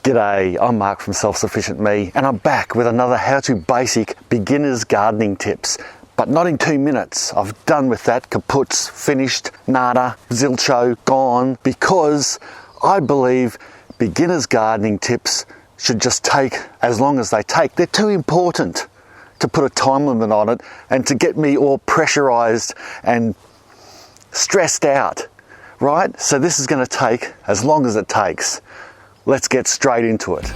G'day, I'm Mark from Self-Sufficient Me, and I'm back with another How to Basic Beginners Gardening Tips. But not in 2 minutes. I've done with that, kaputs, finished, nada, zilcho, gone, because I believe beginners gardening tips should just take as long as they take. They're too important to put a time limit on it and to get me all pressurized and stressed out, right? So this is going to take as long as it takes. Let's get straight into it.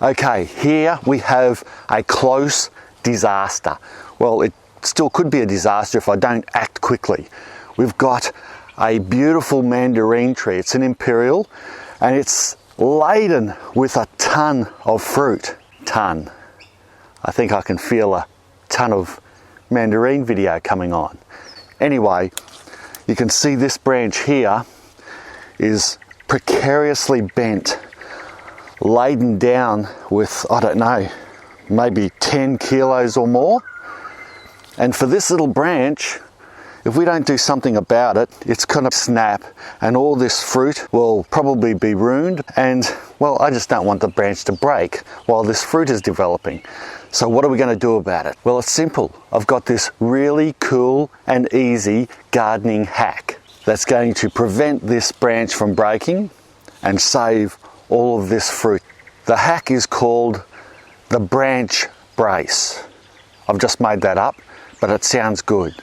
Okay, here we have a close disaster. Well, it still could be a disaster if I don't act quickly. We've got a beautiful mandarin tree. It's an imperial and it's laden with a ton of fruit. Ton. I think I can feel a ton of mandarin video coming on. Anyway, you can see this branch here is precariously bent, laden down with, I don't know, maybe 10 kilos or more. And for this little branch, if we don't do something about it, it's gonna snap and all this fruit will probably be ruined. And well, I just don't want the branch to break while this fruit is developing. So what are we gonna do about it? Well, it's simple. I've got this really cool and easy gardening hack that's going to prevent this branch from breaking and save all of this fruit. The hack is called the branch brace. I've just made that up, but it sounds good.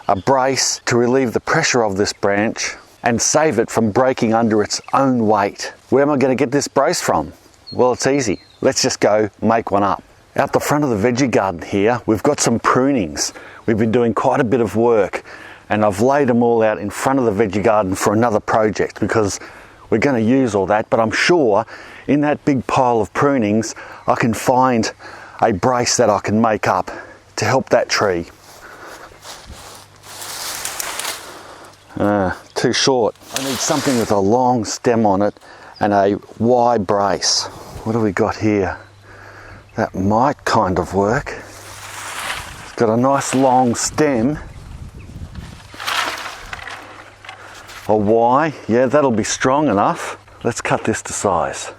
A brace to relieve the pressure of this branch and save it from breaking under its own weight. Where am I going to get this brace from? Well, it's easy. Let's just go make one up. Out the front of the veggie garden here, we've got some prunings. We've been doing quite a bit of work and I've laid them all out in front of the veggie garden for another project because we're going to use all that, but I'm sure in that big pile of prunings I can find a brace that I can make up to help that tree. Too short. I need something with a long stem on it and a Y brace. What do we got here? That might kind of work. It's got a nice long stem. A Y, yeah, that'll be strong enough. Let's cut this to size.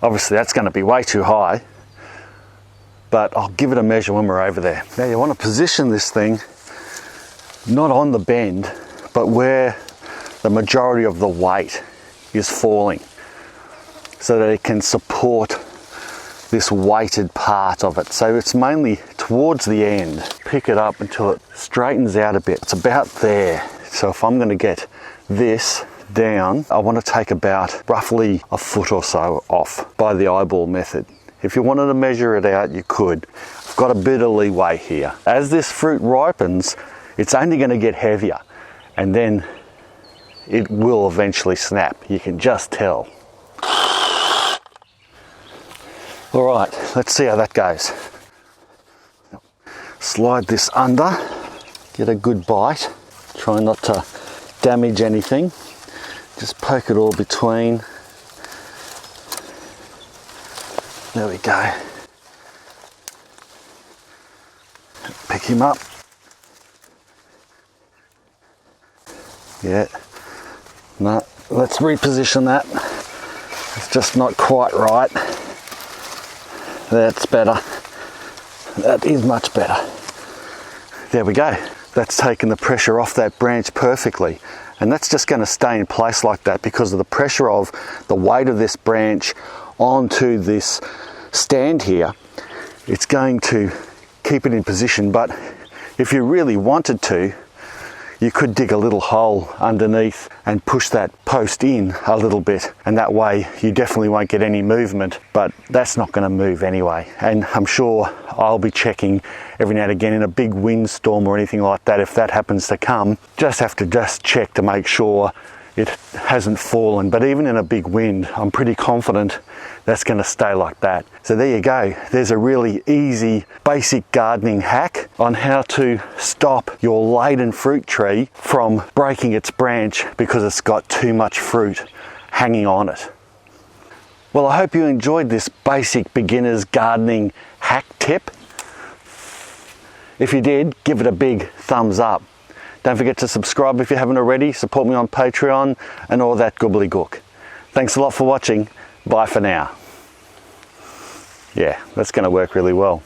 Obviously that's going to be way too high, but I'll give it a measure when we're over there. Now you want to position this thing not on the bend, but where the majority of the weight is falling, so that it can support this weighted part of it. So it's mainly towards the end. Pick it up until it straightens out a bit. It's about there. So if I'm going to get this down, I want to take about roughly a foot or so off by the eyeball method. If you wanted to measure it out, you could. I've got a bit of leeway here. As this fruit ripens, it's only going to get heavier and then it will eventually snap. You can just tell. All right, let's see how that goes. Slide this under, get a good bite. Try not to damage anything. Just poke it all between. There we go. Pick him up. Yeah. No, let's reposition that. It's just not quite right. That's better. That is much better. There we go. That's taken the pressure off that branch perfectly. And that's just going to stay in place like that because of the pressure of the weight of this branch onto this stand here. It's going to keep it in position, but if you really wanted to, you could dig a little hole underneath and push that post in a little bit, and that way you definitely won't get any movement, but that's not going to move anyway. And I'm sure I'll be checking every now and again in a big windstorm or anything like that. If that happens to come, just have to check to make sure it hasn't fallen. But even in a big wind, I'm pretty confident that's going to stay like that. So there you go. There's a really easy basic gardening hack on how to stop your laden fruit tree from breaking its branch because it's got too much fruit hanging on it. Well, I hope you enjoyed this basic beginner's gardening hack tip. If you did, give it a big thumbs up. Don't forget to subscribe if you haven't already. Support me on Patreon and all that gobbledygook. Thanks a lot for watching. Bye for now. Yeah, that's going to work really well.